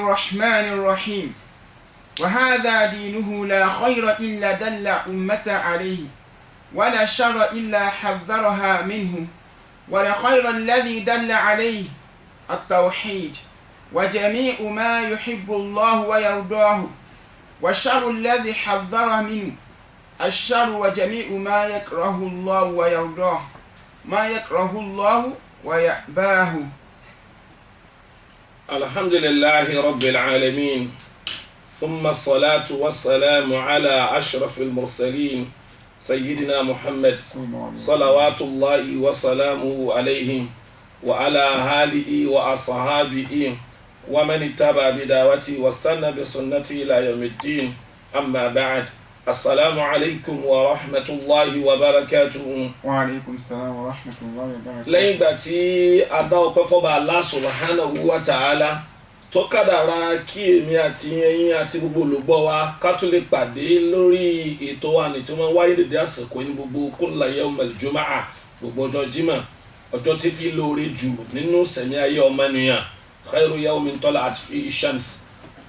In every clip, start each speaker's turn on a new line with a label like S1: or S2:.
S1: الرحمن الرحيم وهذا دينه لا خير إلا دل أمة عليه ولا شر إلا حذرها منه والخير الذي دل عليه التوحيد وجميع ما يحب الله ويرضاه والشر الذي حذر منه الشر وجميع ما يكره الله ويرضاه ما يكره الله ويأباه.
S2: الحمد لله رب العالمين ثم الصلاة والسلام على أشرف المرسلين سيدنا محمد صلوات الله وسلامه عليه وعلى آله وأصحابه ومن اتبع بدعوته واستنى بسنته إلى يوم الدين أما بعد السلام عليكم ورحمة الله وبركاته.
S1: وعليكم السلام ورحمة الله وبركاته.
S2: lẹ́yìn ìgbà tí a dá ọpẹ́ fọ́ba Allah subhanahu wa ta'ala tó kádàrá kí èmi àti ẹ̀yin àti gbogbo olùgbọ́ wa ká tún lè pàdé lórí ètò wa ní tí wọ́n wáyé dédé àsìkò ní gbogbo kulla yawmal jumu'ah gbogbo ọjọ́ Jímọ̀ ọjọ́ tí fi lóore jù nínú sẹ̀mí ayé ọmọnìyàn khairu yawmin tala'at fi shams.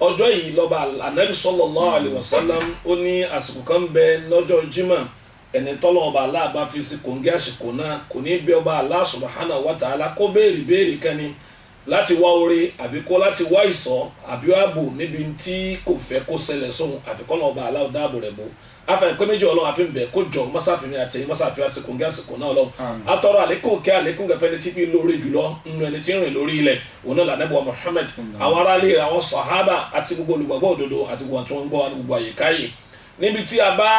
S2: ọjọ́ yìí lọ́ba anabi sallallahu alayhi wa sallam ó ní àsìkò kan bẹ lọ́jọ́ Jímọ̀ ẹni tọ́lọ́ ọba Allah bá fi sí kòńgẹ́ àsìkò náà kò ní bí ọba Allah subhanahu wa ta'ala kó béèrè kan ni láti wá oore àbí kó láti wá ìṣọ́ àbí ààbò níbi tí kò fẹ́ kó ṣẹlẹ̀ sóhun àfikọ́nà ọba Allah dáàbò rẹ̀ bò afẹ́ pé méjì ọlọ́run àfi ń bẹ̀ kó jọ mọ́sáfìmí àti mọ́sáfìmí àsìkò ńgẹ́ àsìkò náà lọ atọ́rọ̀ àlékún kẹ́ àlékún gẹ̀fẹ́ ní tí fi lóore jùlọ nínú ẹni tí ń rìn lórí ilẹ̀ òun náà lànà bọ̀ Muhammad àwọn aráàlú rẹ̀ àwọn sàhábà àti gbogbo olùgbàgbọ́ òdodo àti gbogbo àti wọn gbọ́ wa ní gbogbo àyíká yìí níbi tí a bá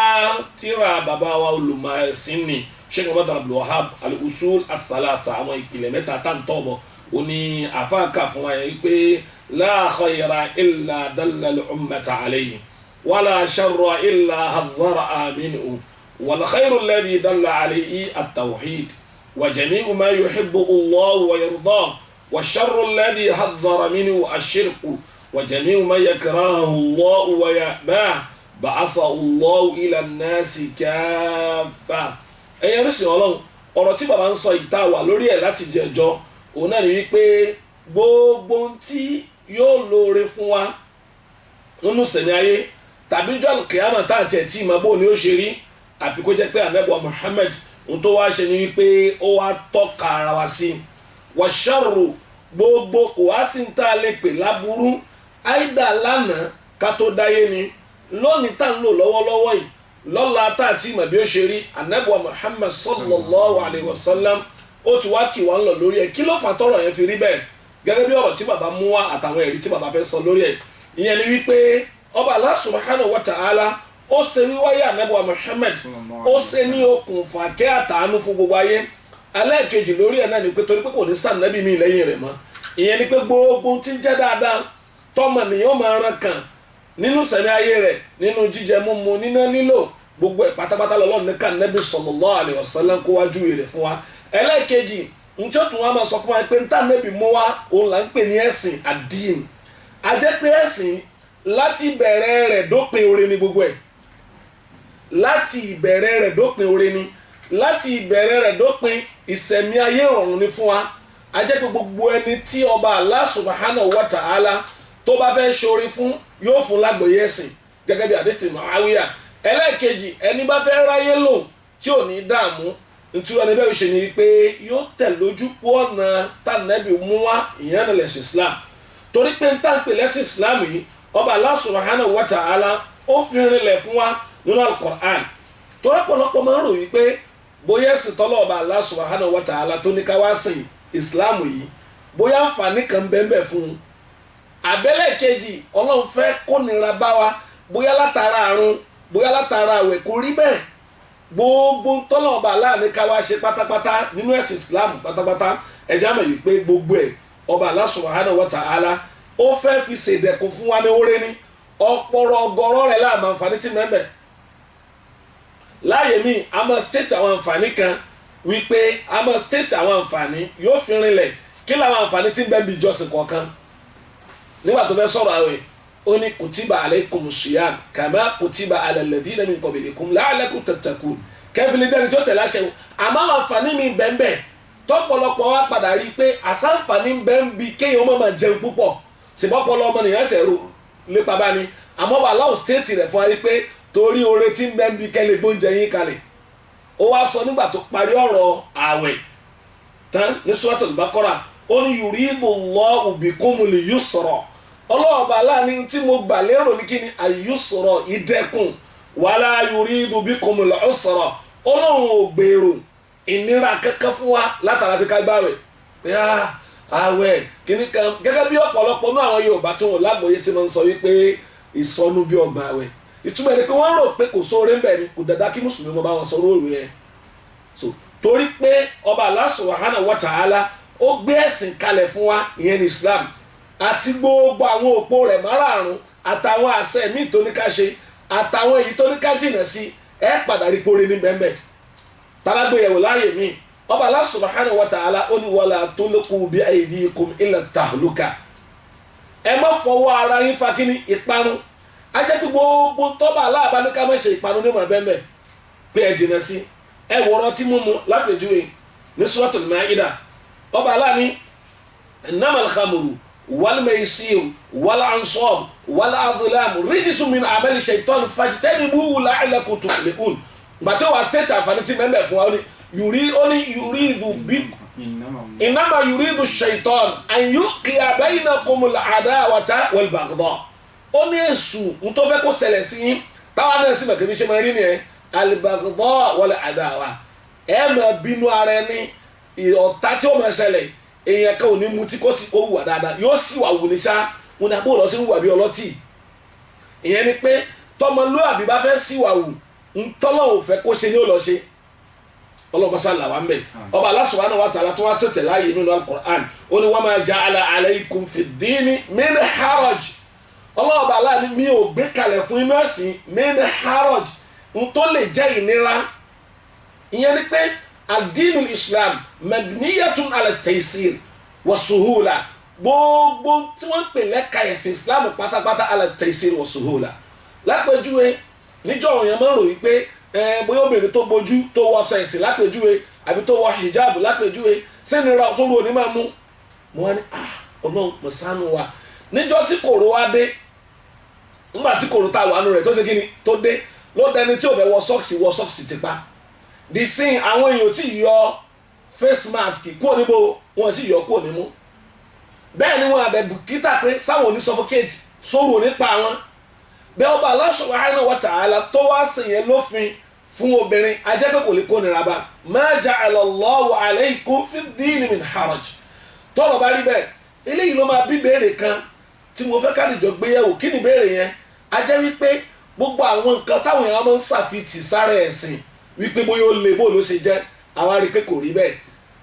S2: tíra bàbá wa olùmọ̀ ẹ̀sìn ni Sheikh Muhammad Abdul Wahhab al-usul as-salasa àwọn ìpìlẹ̀ mẹ́ta tá ń tọ́ bọ̀ ó ní àfáàkà fún wa yẹn pé la khayra illa dalla al-ummata alayhi wala sharra illa hadhara minhu wal khayru alladhi dalla alayhi at-tawhid wa jami'u ma yuhibbu Allah wa yardah wa sharru alladhi hadhara minhu ash-shirku wa jami'u ma yakrahu Allah wa ya'bah ba'atha Allah ila an-nasi kaffa. ẹ̀yin rísìn ọlọ́run ọ̀rọ̀ tí bàbá ń sọ ìta wà lórí ẹ̀ láti jẹjọ́ òun náà ni wípé gbogbo tí yóò lóore fún wa nínú sẹ̀mí ayé tàbí jọ́ àlùkìyámà tá àti ẹ̀tí ìmọ̀ bó ni ó ṣe rí àfi kó jẹ́ pé ànábì Muhammad ohun tó wá ṣe ni wípé ó wá tọ́ka ara wa sí wàṣàrò gbogbo kò wá sí ń tá a lè pè láburú àìdá lánàá ká tó dáyé ni lónìí tá ń lò lọ́wọ́lọ́wọ́ yìí lọ́la tá àti ìmọ̀ bí ó ṣe rí ànábì Muhammad sallallahu alayhi wa sallam ó ti wá kì wá ń lọ lórí ẹ̀ kí ló fà tọ́rọ̀ yẹn fi rí bẹ́ẹ̀ gẹ́gẹ́ bí ọ̀rọ̀ tí bàbá mú wá àtàwọn ẹ̀rí tí bàbá fẹ́ sọ lórí ẹ̀ ìyẹn ni wípé ọba Allah subhanahu wa ta'ala ó ṣe wíwáyé ànábì Muhammad ó ṣe ní okùnfà kẹ́ àtàánú fún gbogbo ayé ẹlẹ́ẹ̀kejì lórí ẹ̀ náà ni pé torí pé kò ní sànábì mi lẹ́yìn rẹ̀ mọ́ ìyẹn ni pé gbogbo tí ń jẹ́ dáadáa tọ́mọ nìyẹn máa ran kàn nínú sẹ̀mí ayé rẹ̀ nínú jíjẹ múmu níná lílò gbogbo ẹ̀ pátápátá lọ́lọ́run ní kànábì sallallahu alaihi wasallam kó wájú rẹ̀ fún wa ẹlẹ́ẹ̀kejì njẹ́ tún wá máa sọ fún wa pé níta nẹ́bí mú wa òun là ń pè ní ẹ̀sìn àdín a jẹ́ pé ẹ̀sìn láti ìbẹ̀rẹ̀ rẹ̀ dópin oore ni gbogbo ẹ̀ láti ìbẹ̀rẹ̀ rẹ̀ dópin oore ni láti ìbẹ̀rẹ̀ rẹ̀ dópin ìsẹ̀mí ayé ọ̀run ni fún wa a jẹ́ pé gbogbo ẹni tí ọba Allah subhanahu wa ta'ala tó bá fẹ́ ṣoore fún yóò fún lágbòye ẹ̀sìn gẹ́gẹ́ bí àdéhùn Muawiya ẹlẹ́ẹ̀kejì ẹni bá fẹ́ ráyé lò tí ò ní dààmú nítorí ẹni bẹ́ẹ̀ ṣe ni pé yóò tẹ̀ lójú pọ̀ ọ̀nà tànàbí mú wá ìyẹn ní lẹ́sìn Islam torí pé ntànpé lẹ́sìn Islam yìí ọba Allah subhanahu wa ta'ala ó fi rinlẹ̀ fún wa nínú al-Qur'an torí ọ̀pọ̀lọpọ̀ máa ń rò wípé bóyá ẹ̀sìn tọ́lọ̀ ọba Allah subhanahu wa ta'ala tó ní ká wá sìn Islam yìí bóyá àǹfààní kan bẹ́ẹ̀ fún un àbẹ́lẹ̀ kejì Ọlọ́run fẹ́ kó nira bá wa bóyá látara àrùn bóyá látara àwẹ̀ kò rí bẹ́ẹ̀ gbogbo tọ́lọ̀ ọba aláàní ká wá ṣe pátápátá nínú ẹ̀sìn Islam pátápátá ẹja mọ̀ wípé gbogbo ẹ̀ ọba Allah subhanahu wa ta'ala ó fẹ́ fi ṣèdẹ̀kùn fún wa ní oore ní ọ̀pọ̀rọ̀ ọgọ́rọ̀ rẹ̀ láàmú àǹfààní tí mẹ́bẹ̀ láàyè mi a máa state àwọn àǹfààní kan wípé a máa state àwọn àǹfààní yóò fi rinlẹ̀ kí làwọn àǹfààní tí ń bẹ bí ìjọsìn kọ̀ọ̀kan nígbà tó fẹ́ sọ̀rọ̀ àwẹ̀ ó ní kùtìbà alaykum siyam kàmá kùtìbà ala alladhina min qablikum la'allakum tattaqun kẹfìlì dẹni tó tẹ̀lé àṣẹ àmọ́ àwọn àǹfààní mi bẹ́ẹ̀ tọ́pọ̀lọpọ̀ wa padà rí i pé àṣàǹfààní bẹ́ẹ̀ ń bi kéèyàn máa jẹun púpọ̀ ṣèbọ́pọ̀lọ́ ọmọnìyàn ṣẹ̀rù lépa bá ní àmọ́ wà láwọn stéètì rẹ̀ fún wa rí pé torí oore tí ń bẹ́ ń bí kẹ́lẹ́ gbóúnjẹ yín kalẹ̀ ó wá sọ nígbà tó parí ọ̀rọ̀ ààwẹ̀ tán ní Suratul Baqara ó ní yuridullahu bikumul yusra ọlọ́ọ̀bà láàánú tí mo gbà lérò ní kíni al-yusra ìdẹ́kùn wala yuridu bikumul usra ọlọ́run ò gbèrò ìnira kankan fún wa látara pé ká gbààwẹ̀ pé ààwẹ̀ kíní kan gẹ́gẹ́ bí ọ̀pọ̀lọpọ̀ náà àwọn Yorùbá tí wọn lágbóyè sí máa ń sọ wípé ìsọnù bí ọgbà ààwẹ̀ ìtumọ̀ ẹni pé wọ́n rò pé kò sóore ń bẹ̀ ni kò dáadáa kí mùsùlùmí mo bá wọn sọ lóòrùn yẹn so torí pé ọba Allah subhanahu wa ta'ala ó gbé ẹ̀sìn kalẹ̀ fún wa ìyẹn ní Islam àti gbogbo àwọn òpó rẹ̀ márààrún àtàwọn àṣẹ míì tó ní ká ṣe àtàwọn èyí tó ní ká jìnà sí ẹ padà rí pore ní bẹ́ẹ̀ tábàgbéyẹ̀wò láàyè míì ọba Allah subhanahu wa ta'ala ó ní wala tulqu bi aydikum ila tahluka ẹ má fọwọ́ ara yín fa kíní ìparun ajẹ́ pé gbogbo tọ́ba aláàbá ní ká má ṣe ìparun ní mọ̀ bẹ́ẹ̀ pé ẹ jìnà sí ẹ wọ̀rọ̀ tí mímu lápèjúwe ní Suratul Ma'idah ọba aláàní innamal khamru wal maisiru wal ansab wal azlamu rijsun min amali shaytan fajtanibuhu la'allakum tuflihun gbàtí wàá stéètì àǹfààní tí mẹ́mẹ́ fún wa ó ní yuridu bí innama yuridu shaytan an yuqi'a baynakumul adawata wal baghdha ó ní èṣù ń tó fẹ́ kó ṣẹlẹ̀ sí yín táwa náà sì mọ̀ kébí ṣe máa rí nìyẹn al-baghdha wal adawa ẹ máa bínú ara ẹni ọ̀tá tí ó máa ṣẹlẹ̀ èèyàn kan ò ní mutí kó wùwà dáadáa yóò sì wà wù ní sá wọn àbúrò lọ sí wùwà bí ọlọ́tì ìyẹn ni pé tọmọlúwàbí bá fẹ́ sí wà wù ntọ́lọ́ ò fẹ́ kó ṣe ni ó lọ ṣe ọlọ́mọṣá làwà ń bẹ̀ ọba Allah subhanahu wa ta'ala tó wá ṣètẹ̀ láàyè nínú al-Qur'an ó ní wa ma ja'ala alaykum fid-dini min haraj ọlọ́ọ̀bà aláàní mi ò gbé kalẹ̀ fún inú ẹ̀sìn min haraj n tó lè jẹ́ ìnira ìyẹn ni pé ad-dinul Islam mabniyatun ala at-taysir wa suhula gbogbo tí wọ́n pè lẹ́ka ẹ̀sìn Islam pátápátá ala at-taysir wa suhula lápẹjúwe níjọ́ òyìn máa ń ròyìn pé bóyá obìnrin tó bojú tó wọṣọ ẹ̀sìn lápẹjúwe àbí tó wọ hijab lápẹjúwe sẹ́nira sóru òní máa mú mo wá ní ọlọ́run mọ̀ sánú wa níjọ́ tí kòró wá dé nígbà tí kòró ta wà nù rẹ̀ tó ṣe kí ni tó dé ló dẹni tí ò fẹ́ wọ sọ́ọ̀sì ti pa the sin àwọn èèyàn tí yọ face mask kúrò níbo wọn sì yọ kúrò nímú bẹ́ẹ̀ ni wọn àbẹ̀ bùkítà pé sáwọn òní suffocate sóru òní pa wọn bẹ́ẹ̀ ọba Allah subhanahu wa ta'ala tó wá sí yẹn lófin fún obìnrin ajẹ́ pé kò lè kó nira bá ma ja'ala Allahu alaykum fid-dini min haraj tọ́lọ̀ bá rí bẹ́ẹ̀ eléyìí ló máa bí béèrè kan tí mo fẹ́ kálíjọ gbéyẹ̀wò kí ni béèrè yẹn ajẹ́ wípé gbogbo àwọn nǹkan táwọn èèyàn máa ń ṣàfitì sára ẹ̀sìn wípé bóyá ó lè bó ló ṣe jẹ́ àwa rí pé kò rí bẹ́ẹ̀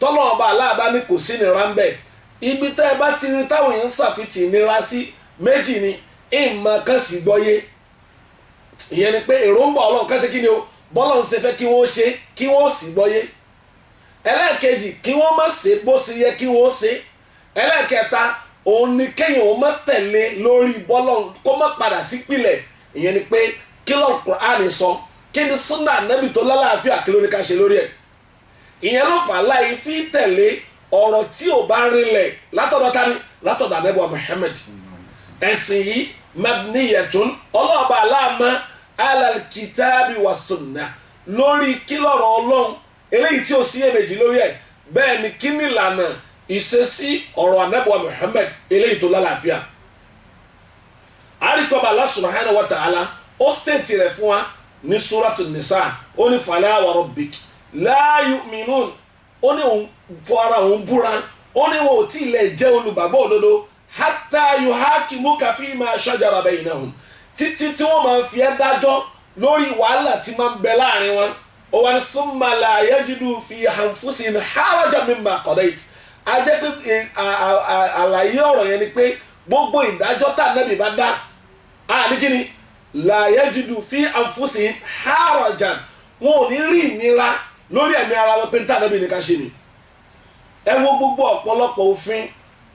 S2: tọ́lọ̀ ọba aláàbá ní kò sí nira ń bẹ̀ ibi tẹ́ ẹ bá ti rí táwọn èèyàn ṣàfitì nira sí méjì ni ìmọ̀ kan sì gbọ́yé ìyẹn ni pé èròǹgbà ọlọ́run kan ṣe kí ni o bọ́lọ̀ ń ṣe fẹ́ kí wọ́n ṣe kí wọ́n sì gbọ́yé ẹlẹ́ẹ̀kejì kí wọ́n má ṣe bó ṣe yẹ kí wọ́n ṣe ẹlẹ́ẹ̀kẹta òun ni kéèyàn ó má tẹ̀lé lórí bọ́lọ̀ kó má padà sí pìlẹ̀ ìyẹn ni pé kí lọ́ọ̀ Kùránì sọ kí ni súnà Ànábì tó lálàáfíà kí ló ní ká ṣe lórí ẹ̀ ìyẹn ló fà láì fi tẹ̀lé ọ̀rọ̀ tí ò bá rinlẹ̀ látọ̀dọ̀ tani látọ̀dọ̀ Ànábì Muhammad ẹ̀sìn yìí mabniyatun ọlọ́ọ̀bà aláàmọ́ alalkitabi wa sunna lórí kí lọ́rọ̀ ọlọ́run eléyìí tí ó sí èméjì lórí ẹ̀ bẹ́ẹ̀ ni kí ni ìlànà ìṣesí ọ̀rọ̀ Ànábì Muhammad eléyìí tó lálàáfíà àríkọ́bà Allah subhanahu wa ta'ala ó stéètì rẹ̀ fún wa ní Suratul Nisa ó ní fala wa rabbik la yu'minun ó ní òun fọ ara òun búra ó ní wọn ò tí ì lè jẹ́ olùgbàgbọ́ òdodo hatta yuhakimuka fima shajara bainahum títí tí wọ́n máa fi ẹ́ dájọ́ lórí wàhálà tí máa ń bẹ láàrin wọn ó wà ní thumma la yajidu fi anfusihim harajan mimma qadayt a jẹ́ pé àlàyé ọ̀rọ̀ yẹn ni pé gbogbo ìdájọ́ tá Ànábì bá dá a ní kí ni la yajidu fi anfusihim harajan wọn ò ní rí ìnira lórí ẹ̀mí ara wọn pé tá Ànábì ní ká ṣe ni ẹ wo gbogbo ọ̀pọ̀lọpọ̀ òfin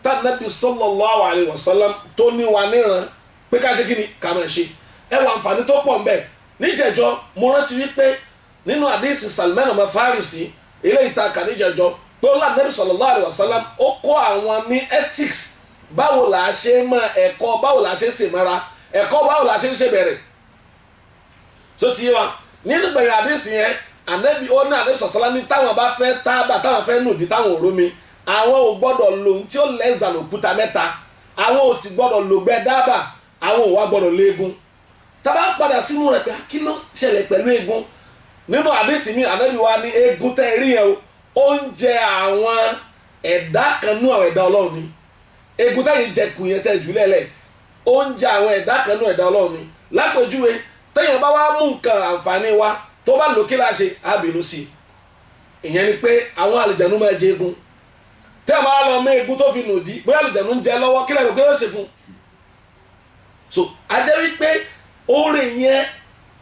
S2: tá Ànábì sallallahu alaihi wasallam tó ní wa níran pé ká ṣe kí ni ká máa ṣe ẹ wọ àǹfààní tó pọ̀ nbẹ níjẹ̀jọ́ mo rántí wípé nínú àdéhìsì Salman ọmọ Farisi eléyìí ta kà níjẹ̀jọ́ pé ó lá Ànábì sallallahu alaihi wasallam ó kọ́ àwọn ní ethics báwo là á ṣe mọ ẹ̀kọ́ báwo là á ṣe ṣèmọ́ra ẹ̀kọ́ báwo là á ṣe ń ṣèbẹ̀rẹ̀ so ti yé wa nínú gbẹ̀yìn àdéhùn yẹn ànábì ó ní àdéhùn sọ̀sọ́lá ní táwọn bá fẹ́ tábà táwọn fẹ́ nùdí táwọn òró mi àwọn ò gbọ́dọ̀ lò tí ó less than òkúta mẹ́ta àwọn ò sì gbọ́dọ̀ lò gbẹ dábà àwọn ò wá gbọ́dọ̀ léegun tábà padà sínú rẹ̀ pé kí ló ṣẹlẹ̀ pẹ̀lú eegun nínú àdéhùn mi ànábì wa ní eegun tẹ́ rí yẹn o oúnjẹ àwọn ẹ̀dá kan nú àwọn ẹ̀dá ọlọ́run ni eegun tẹ́yìn jẹkù yẹn tẹ́ jù lẹ́lẹ̀ oúnjẹ àwọn ẹ̀dá kan nú ẹ̀dá ọlọ́run ni lápèjúwe tẹ́yìn bá wá mú nǹkan àǹfààní wa tó bá lò kí la ṣe á bínú sí i ìyẹn ni pé àwọn àlùjànnú máa jẹ eegun tẹ́yìn bá lọ mọ eegun tó fi nù dí bóyá àlùjànnú ń jẹ lọ́wọ́ kí lẹ́nu pé ó ṣe fún so a jẹ́ wípé oore yẹn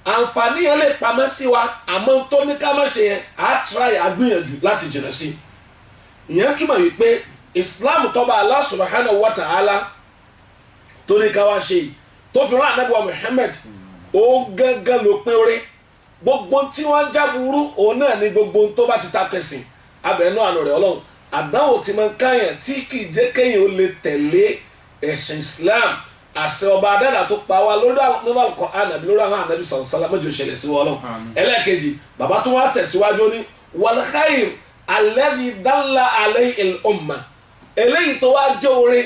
S2: àǹfààní yẹn lè pamọ́ sí wa àmọ́ tó ní ká má ṣe yẹn á try àgbìyànjú láti jìnnà sí ìyẹn túmọ̀ wípé Islam tọ́ba Allah subhanahu wa ta'ala tó ní ká wá ṣe yìí tó fi rán ànábì wa Muhammad ó gángan ló pín orí gbogbo tí wọ́n jáburú òun náà ní gbogbo tó bá ti ta kẹsìn abẹ́nú àná rẹ̀ ọlọ́run àdánwò tí máa ń káyàn tí kì í jẹ́ kéèyàn ó lè tẹ̀lé ẹ̀sìn Islam àṣẹ ọba adára tó pa wá lórí nínú Al-Qur'an àbí lórí àwọn ànábì sallallahu alaihi wasallam mọ́jọ́ ìṣẹ̀lẹ̀ sí wọn ọlọ́run ẹlẹ́ẹ̀kejì bàbá tó wá tẹ̀síwájú ní wal khair alladhi dalla alayhi al-umma eléyìí tó wá jẹ́ oore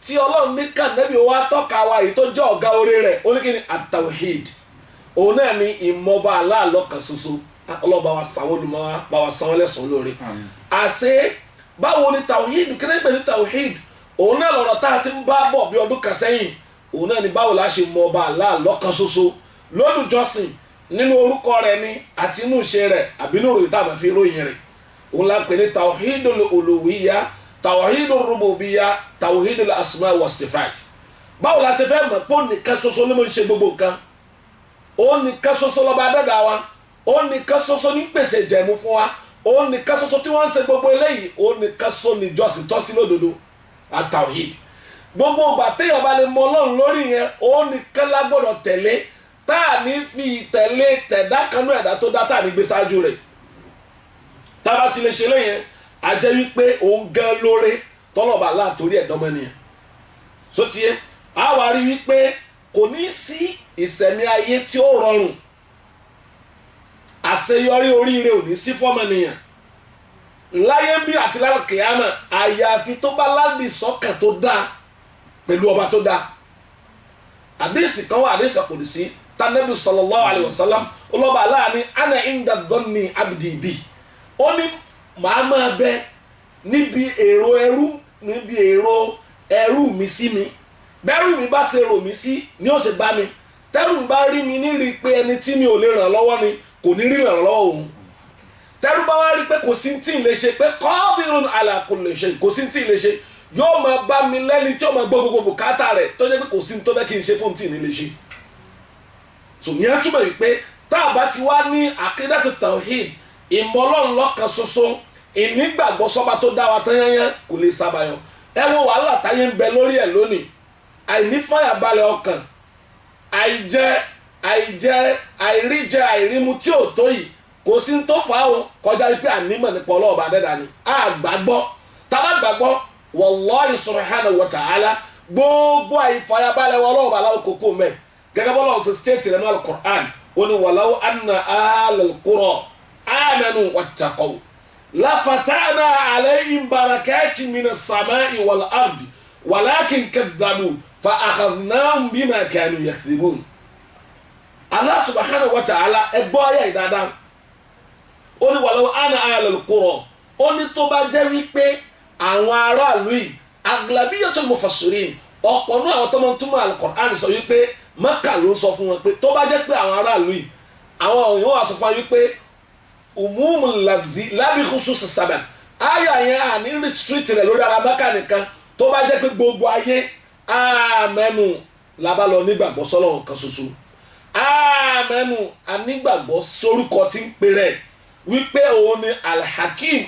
S2: tí ọlọ́run ní kànábì wá tọ́ka wa èyí tó jẹ́ ọ̀gá oore rẹ̀ ó ní kí ni at-tawhid òun náà ni ìmọ̀ba aláàlọ́kan ṣoṣo ọlọ́ba wa sanwó olùmọ̀ wa bá wa sanwó lẹ́sàn-án lóore àṣẹ báwo ni tawhid kí ni pè ní tawhid òun náà lọ̀rọ̀ tá a ti ń bá bọ̀ bí ọdún kan sẹ́yìn òun náà ni báwo la ṣe mọ̀ba aláàlọ́kan ṣoṣo lólùjọ́sìn nínú orúkọ rẹ̀ ni àti inú ìṣe rẹ̀ àbí inú ìròyìn tá a máa fi ròyìn rẹ̀ òun la pè ní tawhidul uluhiyya tawhidul rububiyya tawhidul asma wa sifat báwo la ṣe fẹ́ mọ̀ pé ó nìkan ṣoṣo ló ń ṣe gbogbo nǹkan ó nìkan ṣoṣo lọ́ba adẹ́dà wa ó nìkan ṣoṣo ní pèsè jẹ̀mú fún wa ó nìkan ṣoṣo tí wọ́n ń ṣe gbogbo eléyìí ó nìkan ṣoṣo níjọ́sìn tọ́sí lódodo àtàwhid gbogbo ìgbà téèyàn bá lè mọ ọlọ́run lórí yẹn ó nìkan la gbọ́dọ̀ tẹ̀lé tá a ní fi tẹ̀lé tẹ̀dá kanú ẹ̀dá tó dá tá a ní gbé ṣáájú rẹ̀ tá a bá ti lè ṣe léyìn a jẹ́ wípé òun gan lóore tọ́lọ̀bà láàtórí ẹ̀dọ́mọ́nìyàn sótìyẹ a wá rí wípé kò ní sí ìsẹ̀mí ayé tí ó rọrùn àṣeyọrí oríire ò ní sí fọ́mọnìyàn láyé ń bí àti lálẹ́ kìámà àyàfi tó bá láǹdì sọ́kàn tó dáa pẹ̀lú ọba tó dáa àdéhìsì kan wà àdéhìsì àkòdìsí tánẹ́bí sallallahu alaihi wasallam ọlọ́ba aláàánú ana inda dhanni abdi bi ó ní màá máa bẹ níbi èrò ẹrú mi sí mi bẹ́rù mi bá ṣe rò mí sí ni ó ṣe bá mi tẹ́rù mi bá rí mi ní rí pé ẹni tí mi ò lè ràn lọ́wọ́ ni kò ní rí ràn lọ́wọ́ òun tẹ́rù bá wá rí pé kò sí tí ì lè ṣe pé qadirun ala kulli shay kò sí tí ì lè ṣe yóò máa bá mi lẹ́ni tí ó máa gbọ́ gbogbo bùkátà rẹ̀ tó jẹ́ pé kò sí tó fẹ́ kí n ṣe fún tí ì ní lè ṣe. sòmíyàn túbọ̀ wípé tá a bá ti wá ní aqidatu tawhid ìmọ̀ Ọlọ́run lọ́kan ṣoṣo ìnígbàgbọ́ sọ́ba tó dá wa tán yányán kò lè sábàyọ ẹ wo wàhálà táyé ń bẹ lórí ẹ̀ lónìí àìnífàyàbalẹ̀ ọkàn àìríjẹ àìrímu tí ò tó yìí kò sí tó fà á o kọjá wípé ànímọ̀ nípa ọlọ́ọ̀bà dẹ́dà ni àgbàgbọ́ tábà gbàgbọ́ wallahi subhanahu wa ta'ala gbogbo àìfàyàbalẹ̀ ọlọ́ọ̀bà aláwọ̀ kókó mẹ́ gẹ́gẹ́ bọ́lá ọ̀sẹ̀ stéètì rẹ̀ ní al-Qur'an ó ní walau anna ahlal qura amanu wattaqaw lafatahna alayhim barakatin minas samai wal ardi walakin kadhabu fa akhadhnahum bima kanu yakdhibun. Allah subhanahu wa ta'ala ẹgbọ́ ayé ìdáadáa ó ní walau anna ahlal qura ó ní tó bá jẹ́ wípé àwọn aráàlú yìí aglabiyatul mufassirin ọ̀pọ̀ náà àwọn tó máa ń túmọ̀ al-Qur'an sọ wípé Mákà ló sọ fún wọn pé tó bá jẹ́ pé àwọn aráàlú yìí àwọn òyìnbó wà sọ fún wa wípé umumul lafzi labi khusus sabab àyà yẹn à ní restrict rẹ̀ lórí ara Mákà nìkan tó bá jẹ́ pé gbogbo ayé àmẹ́nu làbá lọ nígbàgbọ́ sọ́lọ́run kan ṣoṣo àmẹ́nu ànígbàgbọ́ sórúkọ tí ń pè rẹ̀ wípé òun ni alhakim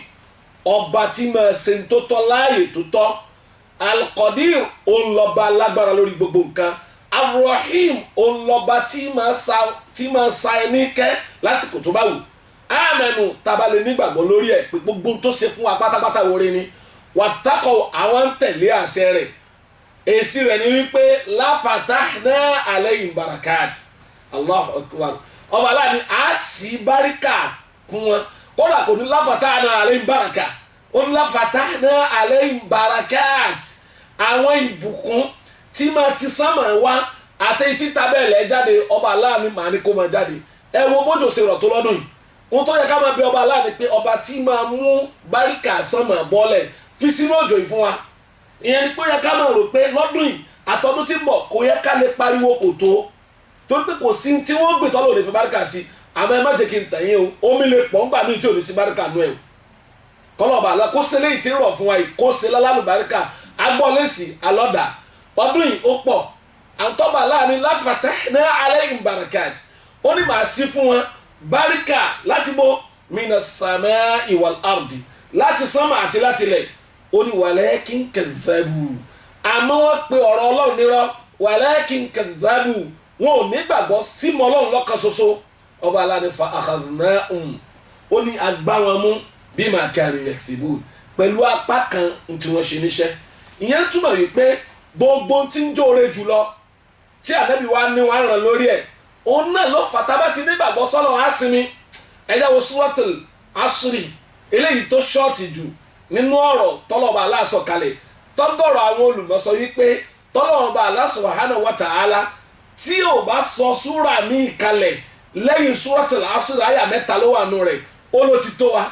S2: ọba tí máa ṣe ń tó tọ́ láàyè tó tọ́ alqadir òun lọ́ba alágbára lórí gbogbo nǹkan arrahim òun lọ́ba tí máa sa ẹni kẹ́ lásìkò tó bá wù àmẹ́nu tabalẹ̀ nígbàgbọ́ lórí ẹ̀ pé gbogbo tó ṣe fún wa pátápátá wọlé ni wàtàkọ̀ àwọn ń tẹ̀lé àṣẹ rẹ̀ èsì rẹ̀ ni wípé la fatahna alayhim barakat Allahu akbar ọba aláàánú a sì báríkà kún wọn kódà kò ní la fatahna alayhim baraka ó ní la fatahna alayhim barakat àwọn ìbùkún tí máa ti sánmà wá àti tí tábẹ́ẹ̀lẹ̀ jáde ọba aláàánú màá ní kó máa jáde ẹ wo bójò ṣe rọ̀ tó lọ́dún yìí wọ́n tó yẹ ká máa bẹ ọba aláàánú pé ọba tí máa mú báríkà sánmà bọ́lẹ̀ fi sínú òjò yìí fún wa ìyẹn ni pé ó yẹ ká máa rò pé lọ́dún yìí àtọ́dún tí ń bọ̀ kò yẹ ká lè pariwo kò tó torí pé kò sí tí wọ́n gbé tọ́lọ̀ lè fi báríkà sí àmọ́ ẹ má jẹ́ kí n tẹ̀yìn o omi lè pọ̀ ńgbà míì tí ò ní sí báríkà nú ẹ̀ o kọ́lọ́ọ̀bà àlá kó ṣe léyìí tí ń rọ̀ fún wa yìí kó ṣe lálálù báríkà agbọ́lẹ́sì alọ́dà ọdún yìí ó pọ̀ àtọ́bà láàrin la fatahna alayhim barakat ó ní màá sí fún wọn báríkà láti bó minas samai wal ardi láti sánmà àti láti ilẹ̀ ó ní walakin kadhabu àmọ́ wọ́n pe ọ̀rọ̀ ọlọ́run nírọ́ walakin kadhabu wọn ò nígbàgbọ́ sí mọ́ ọlọ́run lọ́kan ṣoṣo ọba aláàánú fa akhadhnahum ó ní agbá wọn mú bima kanu yaksibun pẹ̀lú apá kan tí wọ́n ṣe níṣẹ́ ìyẹn túmọ̀ wípé gbogbo tí ń jóore jùlọ tí ànábì wa ní wọn ràn lórí ẹ̀ òun náà ló fàtà bá ti nígbàgbọ́ sọ́lọ́ á sinmi ẹ̀yà wo suratul asri eléyìí tó ṣọ́ọ̀tì jù nínú ọ̀rọ̀ tọ́lọ́ba Allah sọ̀kalẹ̀ tọ́gọ̀rọ̀ àwọn olùmọ̀sọ wípé tọ́lọ́ba Allah subhanahu wa ta'ala tí ò bá sọ súrà míì kalẹ̀ lẹ́yìn suratul asri àyà 3 ló wà nù rẹ̀ ó ló ti tó wa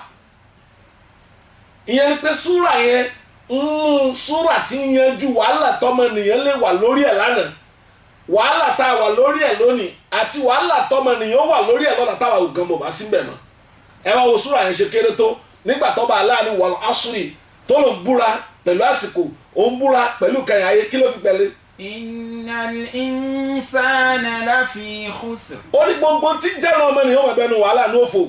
S2: ìyẹn ni pé súrà yẹn súrà tí ń yanjú wàhálà tọmọnìyàn lè wà lórí ẹ̀ lánàá wàhálà tá a wà lórí ẹ̀ lónìí àti wàhálà tọmọnìyàn wà lórí ẹ̀ lọ́la táwa ò gan mọ̀ bá síbẹ̀ mọ́ ẹ wá wo súrà yẹn ṣe kéré tó nígbà tọ́ba aláàánú wal asri tó ló ń búra pẹ̀lú àsìkò ó ń búra pẹ̀lú kẹyìn ayé kí ló fi pẹ̀lẹ́.
S1: innal insana lafi khusr.
S2: ó ní gbogbo tí jẹ́rán ọmọnìyàn wọ̀ bẹ́ẹ̀ nu wàhálà ní òfò.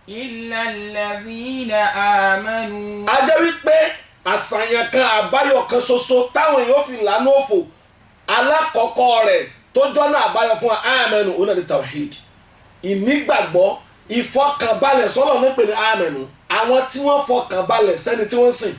S1: illa alladhina amanu.
S2: a jẹ́ wípé àṣàyàn kan àbáyọ kan ṣoṣo táwọn èèyàn fi lànà òfò alákọ̀ọ́kọ́ rẹ̀ tó jọ́nà àbáyọ fún amanu ọ̀nà ní tawhid ìnígbàgbọ́ ìfọkànbalẹ̀ sọ́lọ̀ ní pè ní amanu àwọn tí wọ́n fọkànbalẹ̀ sẹ́ni tí wọ́n sìn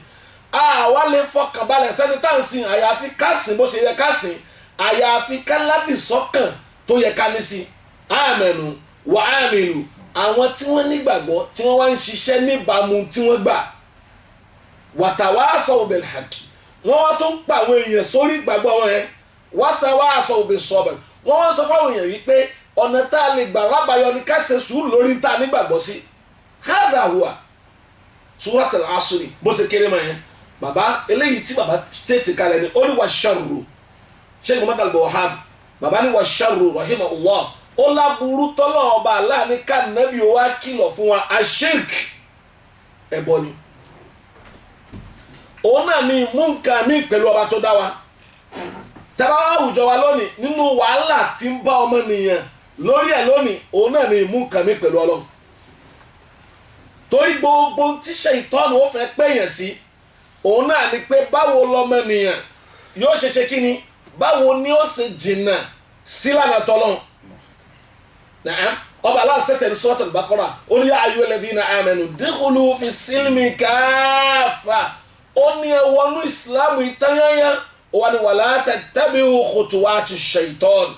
S2: àwa lè fọkànbalẹ̀ sẹ́ni tá à ń sìn àyàfi ká sìn bó ṣe yẹ ká sìn àyàfi ká ládì sọ́kàn tó yẹ ká ní sí amanu wa amilu àwọn tí wọ́n nígbàgbọ́ tí wọ́n wá ń ṣiṣẹ́ níbàámu tí wọ́n gbà watawasaw bil haqq wọ́n wá tó ń pa àwọn èèyàn sórí ìgbàgbọ́ wọn yẹn watawasaw bis sabr wọ́n wá sọ fáwọn èèyàn wípé ọ̀nà tá a lè gbà rábàyọ ni ká ṣe sùúrù lórí tá a nígbàgbọ́ sí hadha huwa suratul asri bó ṣe kéré mọ́ yẹn bàbá eléyìí tí bàbá tètè kalẹ̀ ni ó ní wà ṣàrù Sheikh Muhammad al-Wahhab bàbá ní wà ṣàrù rahimahullah ó láburú tọ́lọ̀ ọba aláàní ká nàbí ó wá kìlọ̀ fún wa ashirk ẹ̀bọ ni òun náà ni mú nǹkan mi pẹ̀lú ọba tó dá wa tẹ́bá àwùjọ wa lónìí nínú wàhálà tí ń bá ọmọnìyàn lórí ẹ̀ lónìí òun náà ni mú nǹkan mi pẹ̀lú ọlọ́run torí gbogbo tíṣe ìtọ́nù ó fẹ́ pèèyàn sí òun náà ni pé báwo lọmọnìyàn yóò ṣe kí ni báwo ni ó ṣe jìnnà sílànà tọ́lọ́run ọba aláṣẹ́tẹ̀ ní Suratul Baqara ó ní ya ayyuhal ladhina amanu dukhulu fi silmi kaffa ó ní ẹ wọnú ìsìlámù ìtanyanya ó wà ní wala tattabi'u khutuwati shaitan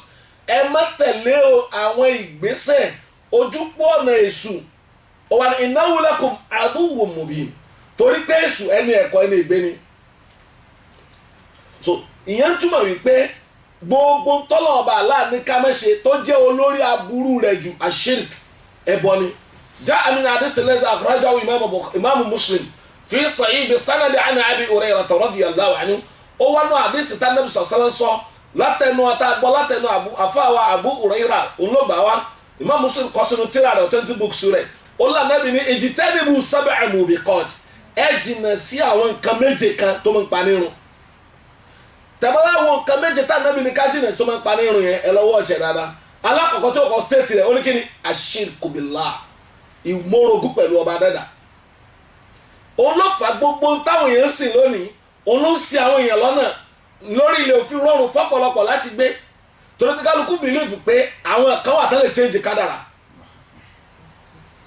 S2: ẹ má tẹ̀lé àwọn ìgbésẹ̀ ojúpọ̀ ọ̀nà èṣù ó wà ní innahu lakum aduwwun mubin torí pé èṣù ẹni ẹ̀kọ́ ẹni ìgbé ni so ìyẹn túmọ̀ wípé gbogbo tọ́lọ̀ ọba aláàní kámẹ́ṣe tó jẹ́ olórí aburú rẹ̀ ju ashirk ẹ̀bọ ni já amina adéṣẹlẹ́dà akhrajahu imaamu Muslim fi sahih bi sanadi ani Abi Hurayrah radiyallahu anhu ó wá náà àdéṣe tá nàbì sọ̀sẹ́lẹ̀ sọ látẹnu àtàgbọ́ látẹnu àfáàwà Abu Hurayrah olóògbà wa imaamu Muslim kọ sínú tíra rẹ̀ authentic books rẹ̀ ó lànàbì ní ijtanibu sab'a mubiqat ẹ jìnnà sí àwọn nǹkan méje kan tó máa ń pa nírun tẹ̀bọ́lá wo nǹkan méje tá nàbì ní kájínà tó máa ń pa nírun yẹn ẹ lọ́wọ́ ọ̀jẹ̀ dáadáa alákọ̀ọ́kọ́ tí ó kọ́ stéètì rẹ̀ ó ní kíni ashirku billah ìmọ̀rọ̀gún pẹ̀lú ọba dada òun ló fà gbogbo táwọn èèyàn sìn lónìí òun ló ń sin àwọn èèyàn lọ́nà lórí ilẹ̀ òfin rọrùn fọ́pọ̀lọpọ̀ láti gbé torí pé kálukú bìlíìfù pé àwọn kan wà tán lè change kádàrà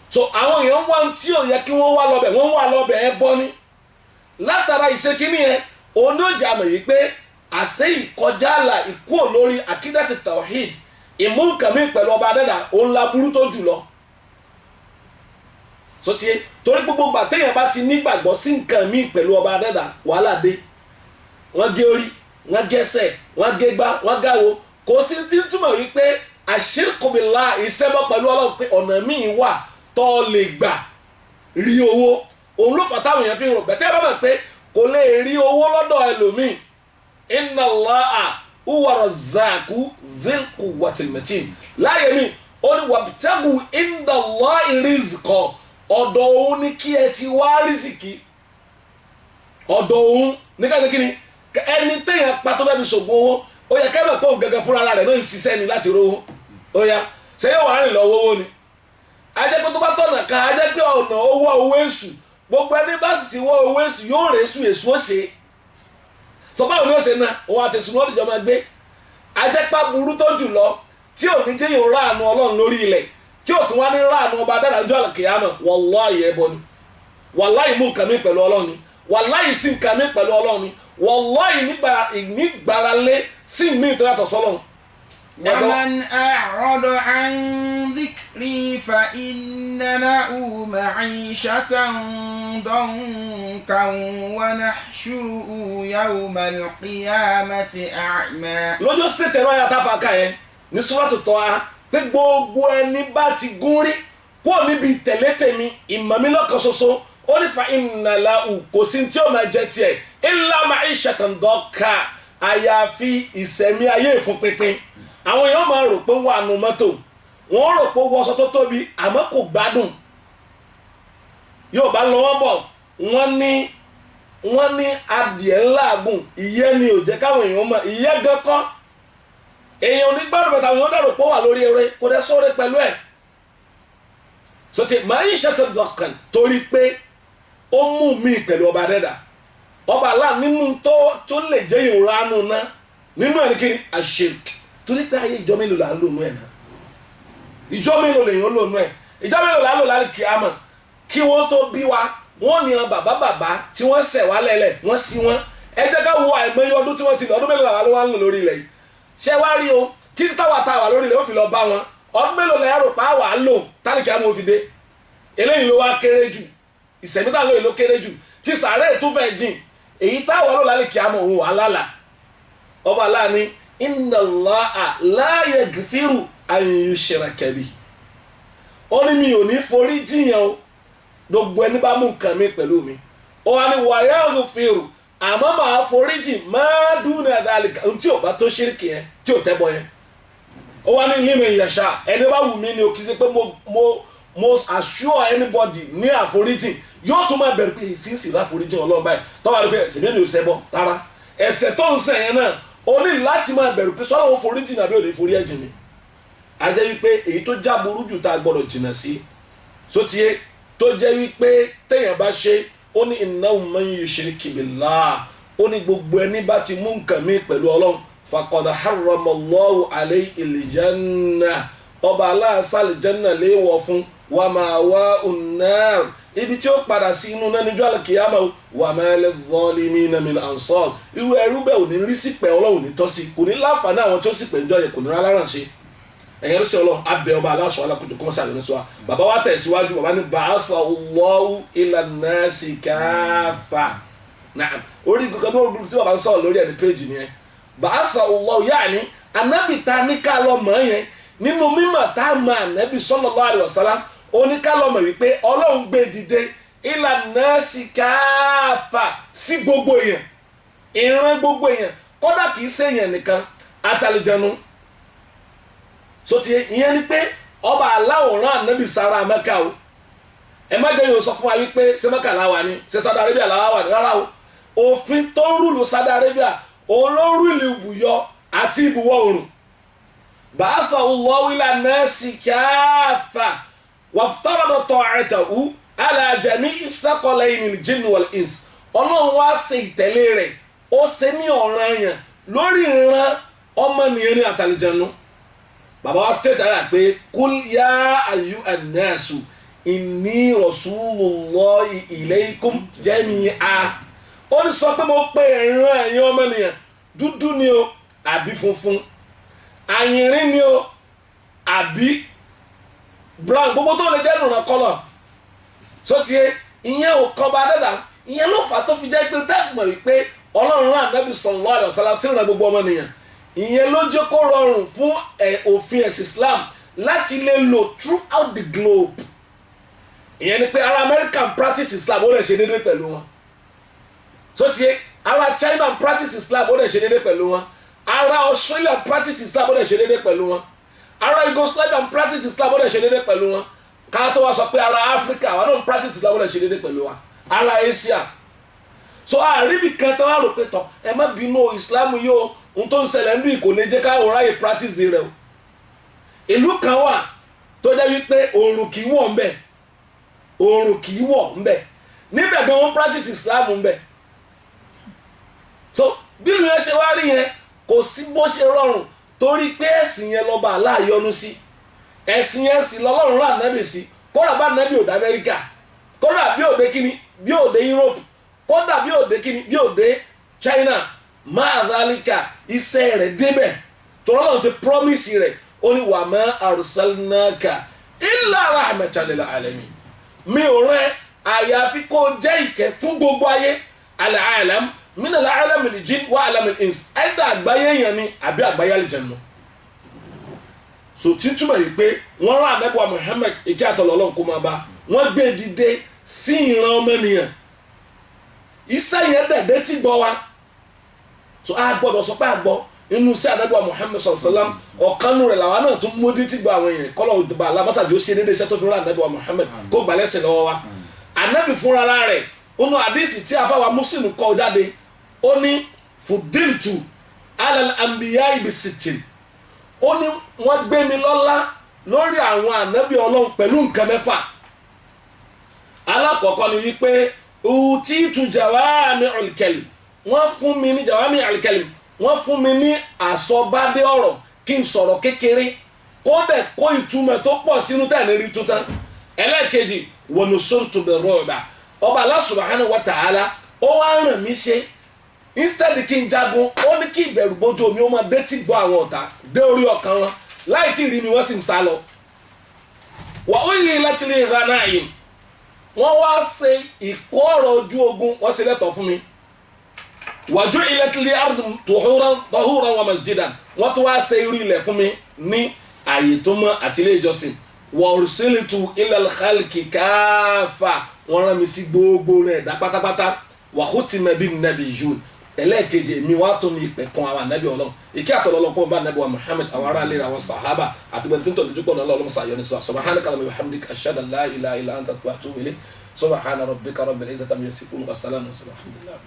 S2: so àwọn èèyàn wá tí ò yẹ kí wọ́n wá lọ́bẹ̀ wọ́n wá lọ́bẹ̀ ẹ bọ́ ní látara ìṣekíní yẹn òun ní òjì àmọ̀ yìí pé àṣẹ ìkọjá àlà ìkú olórí akídàtì tawhid ìmú nǹkan mi pẹ̀lú ọba adẹ́dà òun la burú tó jù lọ. sotie torí gbogbo gbà téèyàn bá ti nígbàgbọ́ sí nǹkan mi pẹ̀lú ọba adẹ́dà wàhálà dé. wọ́n gé orí wọ́n gẹ́sẹ̀ wọ́n gégbá wọ́n gáwo kò sí tí ń túmọ̀ wípé àṣírkùbìlà ìṣẹ́bọ̀ pẹ̀lú ọlọ́run pé ọ̀nà míì wà tó lè gbà rí owó òun ló fà táwọn èèyàn fi ń rò bẹ́tẹ́ bá mọ̀ pé kò lè rí owó lọ́dọ̀ ẹlòmíì inna Allaha huwa razzaqu dhil quwwatil matin láyé mi ó ní wabtagu inda Allahi rizqa ọ̀dọ̀ òun ní kí ẹ ti wá rìsìkì ọ̀dọ̀ òun ní ká ṣe kí ni ẹni téèyàn pa tó fẹ́ fi ṣògùn owó ó yẹ kẹ́mẹ̀ pé òun gẹ́gẹ́ fúnra rẹ̀ náà ń ṣiṣẹ́ ni láti rówó ó yá ṣé yóò wá rìn lọ owó ni ajẹ́ pé tó bá tọ̀nà kan ajẹ́ pé ọ̀nà owó èṣù gbogbo ẹni bá sì ti wọ́ owó èṣù yóò rè èṣù ó ṣe sọ báwo ni ó ṣe náà òun àti èṣù lọ́dìjọ́ máa gbé ajẹ́ pá burú tó jù lọ tí ò ní jẹ́ yóò ráàánú ọlọ́run lórí ilẹ̀ tí ò tún wá ní ráàánú ọba dára jọ́ àlùkìyámà wàláhì ẹbọ ni wàláhì mú nǹkan mi pẹ̀lú ọlọ́run ni wàláhì sí nǹkan mi pẹ̀lú ọlọ́run ni wàláhì nígbàralé sí mi tó yàtọ̀ sọ́lọ́run.
S1: ومن أعرض عن ذكري فإن له معيشة ضنكا ونحشره يوم القيامة أعمى.
S2: lójó sètè náà yàtọ̀ àfàkà yẹn ní Suratu Taha pé gbogbo ẹni bá ti gún rí kó níbi tẹ̀lé tèmi ìmọ̀ mi lọ́kàn ṣoṣo ó ní fa inna lahu kò sí tí ó máa jẹ tiẹ̀ illa ma'ishatan danka àyàfi ìsẹ̀mí ayé ìfúnpinpin. àwọn èèyàn máa rò pé wọ́n àánú mọ́tò wọ́n rò pé wọ́n aṣọ tó tóbi àmọ́ kò gbádùn yóò bá lọ wọ́n bọ̀ wọ́n ní adìẹ ńlá àgùn ìyẹ́ ni ò jẹ́ káwọn èèyàn mọ̀ ìyẹ́ gan kọ́ èèyàn onígbàdùn bàtà àwọn èèyàn dàrò pé wà lórí eré kò dẹ́ sóore pẹ̀lú ẹ̀ sọtì máa ń ṣètò dọ̀kan torí pé ó mú mi pẹ̀lú ọba dẹ́dà ọba aláà nínú tó lè jẹ́ ìránú náà nínú ẹ̀ ní kí ni àṣírk torí pé ayé ìjọ mélòó là ń lò nú ẹ̀ náà ìjọ mélòó lèèyàn lò nú ẹ̀ ìjọ mélòó là ń lò láti kíámà kí wọ́n tó bí wa wọ́n ní bàbá tí wọ́n ṣẹ̀ wá lẹ́lẹ̀ wọ́n sí wọn ẹ jẹ́ ká wo àìmọye ọdún tí wọ́n ti lọ ọdún mélòó làwọn ló wá ń lò lórí ilẹ̀ yìí ṣé wá rí o títí táwa ta wà lórí ilẹ̀ ó fi lọ bá wọn ọdún mélòó lẹ́yìn rò pa wà á lò tálíkì àmọ́ òfin dé eléyìí ló wá kéré jù ìsẹ̀mí táwọn èèyàn ló kéré jù tí sàárẹ̀ tó fẹ́ jìn èyí táwa ló lálẹ́ kí àmọ́ òun wà á lálà ọba aláàní inna Allaha la yaghfiru an yushraka bihi ó ní mi ò ní forí jiyàn o gbogbo ẹni bá mú nǹkan mi pẹ̀lú mi ó wá ní wa yaghfiru àmọ́ màá forí jìn ma duna dhalika tí ò bá tó ṣíríkì yẹn tí ò tẹ́bọ yẹn ó wá ní liman yasha ẹni bá wù mí ni o kì í ṣe pé mo assure anybody ní àforíjìn yóò tún máa bẹ̀rù pé sínsì láforíjìn ọlọ́run báyìí tọ́wọ́ àdúgbò ẹ̀sìn mi ò ṣẹbọ rárá ẹ̀ṣẹ̀ tó ń ṣẹ̀ yẹn náà o ní láti máa bẹ̀rù pé sọ́wọ́n ò forí jìnnà bí ò ní forí ẹ̀jìn mi a jẹ́ wípé èyí tó já burú jù tá a gbọ́dọ̀ jìnnà sí sotie tó jẹ́ wípé téèyàn bá ṣe ó ní innahu man yushrik billah ó ní gbogbo ẹni bá ti mú nǹkan mi pẹ̀lú ọlọ́run faqad harrama Allahu alayhi al-jannah ọba aláàsálì jẹ́nà léèwọ̀ fún wa ma'wa'un nar ibi tí ó padà sí inú náà níjọ́ àlùkìyámà wa ma lidh-dhalimina min ansar irú ẹrú bẹ́ẹ̀ ò ní rí sípẹ́ ọlọ́run ní tọ́sí kò ní láǹfààní àwọn tí ó sípẹ́ ńjọ́ yẹn kò ní rárá ránṣẹ́ ẹ̀yẹn lọ́sẹ̀ ọlọ́run abẹ́ ọba aláṣọ alákòjọ kọ́mọ́sá àlọ́ nísọ́ bàbá wa tẹ̀ síwájú bàbá ní ba'atha Allahu ila nnasi kaffa náà orí kankan bí orí tí bàbá ń sọ̀rọ̀ lórí ẹni péjì nìyẹn ba'atha Allahu ya'ni anábì ta ní ká lọ mọ̀ yẹn nínú mímọ̀ tá a mọ̀ ànábì sallallahu alaihi wasallam oníkálọ́mọ̀ wípé ọlọ́run gbé dìde ila nnasi kaffa sí gbogbo èèyàn ìran gbogbo èèyàn kódà kìí ṣe èèyàn nìkan àtàlìjẹnu sotí ìyẹn ni pé ọba aláwòrán ànábì sára Mẹ́kà o ẹ má jẹ́ yóò sọ fún wa wípé ṣé Mẹ́kà láwa ni ṣé Saudi Arabia láwa wà ní rárá o òfin tó ń rúlu Saudi Arabia òun ló ń rúlu ìbùyọ àti ìbùwọ̀ oòrùn ba'atha Allahu ila nnasi kaffa waftarada ta'atahu ala jami'i thaqalayni al-jinn wal-ins ọlọ́run wá ṣe ìtẹ̀lé rẹ̀ ó ṣe ní ọ̀ranyàn lórí ìran ọmọnìyàn ní àtàlìjẹnu bàbá wa state ayà pé kul ya ayyuhan nasu inni rasulullahi ilaykum jami'a ó ní sọ pé mo pe ìran ẹ̀yin ọmọnìyàn dúdú ni o àbí funfun àyìnrín ni o àbí brown gbogbo tó lè jẹ́ nùnà kọ́lọ̀ sótìyẹ ìyẹn ò kọ́ bá dẹ́dà ìyẹn ló fà tó fi jẹ́ pé tẹ́fù mọ̀ wípé ọlọ́run rán ànábì sallallahu alaihi wasallam sí ìrìnà gbogbo ọmọnìyàn ìyẹn ló jẹ́ kó rọrùn fún òfin ẹ̀sìn Islam láti lè lò throughout the globe ìyẹn ni pé ara American practice Islam ó lè ṣe déédéé pẹ̀lú wọn sótìyẹ ara China practice Islam ó lè ṣe déédéé pẹ̀lú wọn ara Australia practice Islam ó lè ṣe déédéé pẹ̀lú wọn ara Yugoslavia practice Islam ó lè ṣe déédéé pẹ̀lú wọn ká tó wá sọ pé ara Africa àwọn náà practice Islam ó lè ṣe déédéé pẹ̀lú wa ara Asia so àríbì kan tó wá rò pé tán ẹ má bínú Islam yìí o ohun tó ń ṣẹlẹ̀ ń bí kò lè jẹ́ ká ráyè practice rẹ̀ o ìlú kan wà tó jẹ́ wípé oòrùn kì í wọ̀ ńbẹ̀ oòrùn kì í wọ̀ ńbẹ̀ níbẹ̀ gan wọ́n practice Islam ńbẹ̀ so bí ìlú yẹn ṣe wá rí yẹn kò sí bó ṣe rọrùn torí pé ẹ̀sìn yẹn lọ́ba Allah yọ́nú sí ẹ̀sìn yẹn sì lọ́lọ́run rán ànábì sí kódà bá ànábì òde Amẹ́ríkà kódà bí òde kíní bí òde Europe kódà bí òde kíní bí òde China máa dálíkà iṣẹ́ rẹ̀ débẹ̀ tọ́lọ́run ti promise rẹ̀ ó ní wa ma arsalnaka illa rahmatan lil alamin mi ò rán àyàfi kó jẹ́ ìkẹ́ fún gbogbo ayé al-alam min al-alam al-jinn wa alam al-ins ẹ̀dá àgbáyé yẹn ni àbí àgbáyé àlìjẹ̀nù so títúmọ̀ yìí pé wọ́n rán ànábì Muhammad ìkẹ́ àtọ̀lọ́lọ́n kó máa bá wọ́n gbé dìde sí ìran ọmọnìyàn iṣẹ́ yẹn dẹ̀dẹ́ tí gbọ́ wa so a gbọ́dọ̀ sọ pé a gbọ́ inú sí ànábì Muhammad sallam ọ̀kanú rẹ̀ làwọn náà tún mú dé tí gbọ́ àwọn èèyàn kọ́lọ̀ òdìbò alábàṣàdì ó ṣe déédéé iṣẹ́ tó fi rán ànábì Muhammad kó gbà lẹ́sìn lọ́wọ́ wa ànábì fúnra rẹ̀ nínú àdìsí tí afáwa Muslim kọ jáde ó ní fudiltu alal anbiya ibi sittin ó ní wọ́n gbé mi lọ́lá lórí àwọn ànábì ọlọ́run pẹ̀lú nǹkan mẹ́fà alákọ̀ọ́kọ́ ni wípé utitu jawami'ul kalim wọ́n fún mi ní jawami'ul kalim wọ́n fún mi ní àsọ̀bádé ọ̀rọ̀ kí n sọ̀rọ̀ kékeré kó dẹ̀ kó ìtumọ̀ tó pọ̀ sínú tẹ̀lé rí tuntun ẹlẹ́ẹ̀kejì wa nusurtu bir-ru'ba ọba Allah subhanahu wa ta'ala ó wá ràn mí ṣe instead kí n jagun ó ní kí ìbẹ̀rù bójú omi ó máa dé tí gbọ́ àwọn ọ̀tá dé orí ọkàn wọn láì tí rí mi wọ́n sì ń sá lọ. wà ó yí láti lè ra náà yìí wọ́n wá ṣe ìkó ọ̀rọ̀ ojú ogun wọ́n ṣe lẹ́tọ̀ọ́ fún mi. wàjú ilẹ̀ tí lè ardùn tahuran wa masjidan wọ́n tún wá ṣe irú ilẹ̀ fún mi ní ààyè tó mọ́ àti ilé ìjọsìn. wa ursilitu ilal khalqi káfà wọ́n rán mi sí gbogbo rẹ̀ dá pátápátá wa khutima bin nabiyyun ẹlẹ́ẹ̀kejì mi wá tó ní ìpè kan àwọn ànábì ọlọ́run ìkí àtọ̀lọ́lọ́ kó bá ànábì wa Muhammad àwọn ará ilé àwọn sàhábà àti gbẹ̀dẹ̀ tó ń tọ̀lójú pọ̀ náà lọ́wọ́ sàyọ́ ní sọ́wọ́ subhanaka wa bihamdika ashhadu an la ilaha illa anta astaghfiruka wa atubu ilayk subhana rabbika rabbil izzati amma yasifun wa salamun alhamdulillahi.